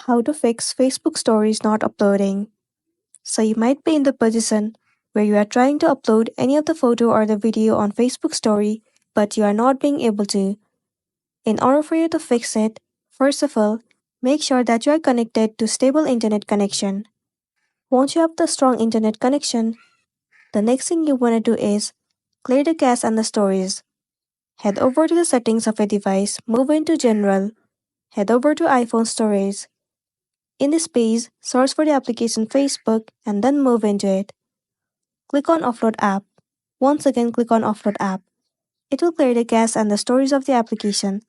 How to fix Facebook stories not uploading. So you might be in the position where you are trying to upload any of the photo or the video on Facebook story, but you are not being able to. In order for you to fix it, first of all, make sure that you are connected to stable internet connection. Once you have the strong internet connection, the next thing you want to do is clear the cache and the storage. Head over to the settings of a device, move into General, head over to iPhone storage. In this page, search for the application Facebook and then move into it. Click on Offload App. Once again, click on Offload App. It will clear the cache and the storage of the application.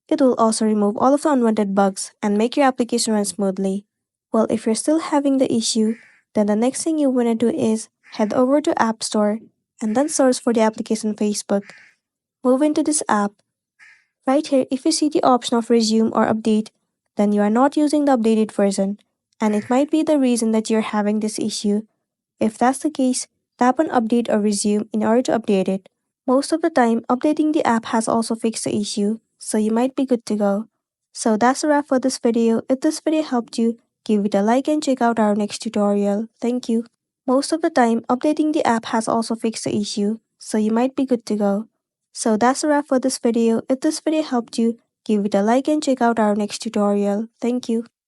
It will also remove all of the unwanted bugs and make your application run smoothly. Well, if you're still having the issue, then the next thing you want to do is head over to App Store and then search for the application Facebook. Move into this app. Right here, if you see the option of resume or update, then you are not using the updated version, and it might be the reason that you're having this issue. If that's the case, tap on update or resume in order to update it. Most of the time, updating the app has also fixed the issue, so you might be good to go. So that's a wrap for this video. If this video helped you, give it a like and check out our next tutorial. Thank you. Most of the time, updating the app has also fixed the issue, so you might be good to go. So that's a wrap for this video. If this video helped you, give it a like and check out our next tutorial. Thank you.